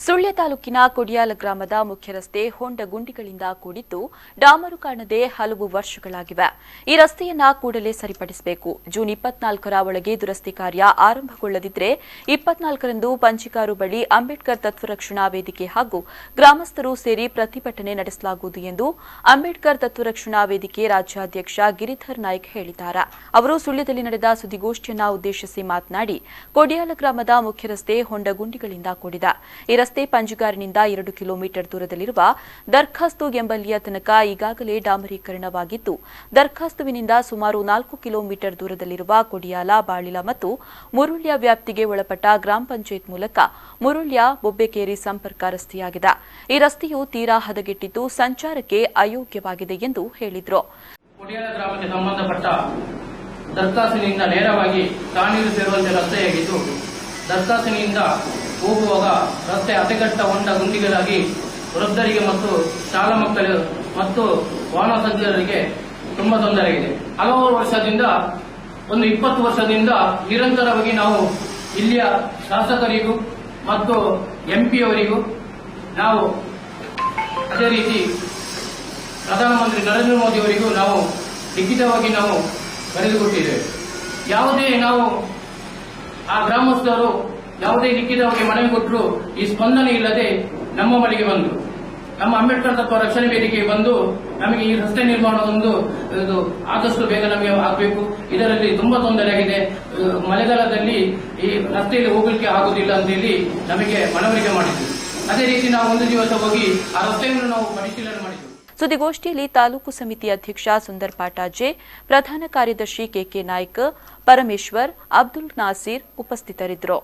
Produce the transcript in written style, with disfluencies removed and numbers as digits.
ಸುಳ್ಯ ತಾಲೂಕಿನ ಕೊಡಿಯಾಲ ಗ್ರಾಮದ ಮುಖ್ಯ ರಸ್ತೆ ಹೊಂಡ ಗುಂಡಿಗಳಿಂದ ಕೂಡಿದ್ದು ಡಾಮರು ಕಾಣದೆ ಹಲವು ವರ್ಷಗಳಾಗಿವೆ. ಈ ರಸ್ತೆಯನ್ನ ಕೂಡಲೇ ಸರಿಪಡಿಸಬೇಕು. ಜೂನ್ 24ರ ಒಳಗೆ ದುರಸ್ತಿ ಕಾರ್ಯ ಆರಂಭಗೊಳ್ಳದಿದ್ದರೆ 24ರಂದು ಪಂಚಿಕಾರು ಬಳಿ ಅಂಬೇಡ್ಕರ್ ತತ್ವರಕ್ಷಣಾ ವೇದಿಕೆ ಹಾಗೂ ಗ್ರಾಮಸ್ಥರು ಸೇರಿ ಪ್ರತಿಭಟನೆ ನಡೆಸಲಾಗುವುದು ಎಂದು ಅಂಬೇಡ್ಕರ್ ತತ್ವರಕ್ಷಣಾ ವೇದಿಕೆ ರಾಜ್ಯಾಧ್ಯಕ್ಷ ಗಿರಿಧರ್ ನಾಯ್ಕ್ ಹೇಳಿದ್ದಾರೆ. ಅವರು ಸುಳ್ಯದಲ್ಲಿ ನಡೆದ ಸುದ್ದಿಗೋಷ್ಠಿಯನ್ನು ಉದ್ದೇಶಿಸಿ ಮಾತನಾಡಿ, ಕೊಡಿಯಾಲ ಗ್ರಾಮದ ಮುಖ್ಯ ರಸ್ತೆ ಹೊಂಡ ಗುಂಡಿಗಳಿಂದ ಕೂಡಿದೆ. ರಸ್ತೆ ಪಂಜಿಗಾರಿನಿಂದ 2 ಕಿಲೋಮೀಟರ್ ದೂರದಲ್ಲಿರುವ ದರ್ಖಾಸ್ತು ಎಂಬಲ್ಲಿಯ ತನಕ ಈಗಾಗಲೇ ಡಾಮರೀಕರಣವಾಗಿದ್ದು, ದರ್ಖಾಸ್ತುವಿನಿಂದ ಸುಮಾರು 4 ಕಿಲೋಮೀಟರ್ ದೂರದಲ್ಲಿರುವ ಕೊಡಿಯಾಲ, ಬಾಳಿಲ ಮತ್ತು ಮುರುಳ್ಯ ವ್ಯಾಪ್ತಿಗೆ ಒಳಪಟ್ಟ ಗ್ರಾಮ ಪಂಚಾಯತ್ ಮೂಲಕ ಮುರುಳ್ಯ ಬೊಬ್ಬೆಕೇರಿ ಸಂಪರ್ಕ ರಸ್ತೆಯಾಗಿದೆ. ಈ ರಸ್ತೆಯು ತೀರಾ ಹದಗೆಟ್ಟಿದ್ದು ಸಂಚಾರಕ್ಕೆ ಅಯೋಗ್ಯವಾಗಿದೆ ಎಂದು ಹೇಳಿದರು. ಕೊಡಿಯಾಲ ಗ್ರಾಮಕ್ಕೆ ಸಂಬಂಧಪಟ್ಟ ದರ್ಖಾಸ್ತಿನಿಂದ ನೇರವಾಗಿ ತಾಣೀರು ಸೇರುವಂತೆ ರಸ್ತೆಯಾಗಿದ್ದು, ದರ್ಖಾಸ್ತಿನಿಂದ ಹೋಗುವಾಗ ರಸ್ತೆ ಅತಿಗಟ್ಟ ಹೊಂಡ ಗುಂಡಿಗಳಾಗಿ ವೃದ್ಧರಿಗೆ ಮತ್ತು ಶಾಲಾ ಮಕ್ಕಳು ಮತ್ತು ವಾಹನ ಸಜ್ಜರಿಗೆ ತುಂಬಾ ತೊಂದರೆಯಾಗಿದೆ. ಹಲವಾರು ವರ್ಷದಿಂದ 20 ವರ್ಷದಿಂದ ನಿರಂತರವಾಗಿ ನಾವು ಇಲ್ಲಿಯ ಶಾಸಕರಿಗೂ ಮತ್ತು ಎಂಪಿಯವರಿಗೂ ನಾವು ಅದೇ ರೀತಿ ಪ್ರಧಾನಮಂತ್ರಿ ನರೇಂದ್ರ ಮೋದಿ ಅವರಿಗೂ ನಾವು ಲಿಖಿತವಾಗಿ ನಾವು ಬರೆದುಕೊಟ್ಟಿದ್ದೇವೆ. ಯಾವುದೇ ನಾವು ಆ ಗ್ರಾಮಸ್ಥರು ಯಾವುದೇ ಲಿಖಿತವಾಗಿ ಮನವಿ ಕೊಟ್ಟರು ಈ ಸ್ಪಂದನೆ ಇಲ್ಲದೆ ನಮ್ಮ ಬಳಿಗೆ ಬಂದು ನಮ್ಮ ಅಂಬೇಡ್ಕರ್ ತತ್ವ ರಕ್ಷಣೆ ವೇದಿಕೆಗೆ ಬಂದು ನಮಗೆ ಈ ರಸ್ತೆ ನಿರ್ಮಾಣ ಆದಷ್ಟು ಬೇಗ ನಮಗೆ ಆಗಬೇಕು, ಇದರಲ್ಲಿ ತುಂಬಾ ತೊಂದರೆಯಾಗಿದೆ, ಮಳೆಗಾಲದಲ್ಲಿ ಈ ರಸ್ತೆಯಲ್ಲಿ ಹೋಗಲಿಕ್ಕೆ ಆಗುವುದಿಲ್ಲ ಅಂತ ಹೇಳಿ ನಮಗೆ ಮನವರಿಕೆ ಮಾಡಿದ್ವಿ. ಅದೇ ರೀತಿ ನಾವು ಒಂದು ದಿವಸ ಹೋಗಿ ಆ ರಸ್ತೆಯನ್ನು ನಾವು ಪರಿಶೀಲನೆ ಮಾಡಿದ್ವಿ. ಸುದ್ದಿಗೋಷ್ಠಿಯಲ್ಲಿ ತಾಲೂಕು ಸಮಿತಿ ಅಧ್ಯಕ್ಷ ಸುಂದರ್ ಪಾಟಾಜೆ, ಪ್ರಧಾನ ಕಾರ್ಯದರ್ಶಿ ಕೆಕೆ ನಾಯ್ಕ್, ಪರಮೇಶ್ವರ್, ಅಬ್ದುಲ್ ನಾಸೀರ್ ಉಪಸ್ಥಿತರಿದ್ದರು.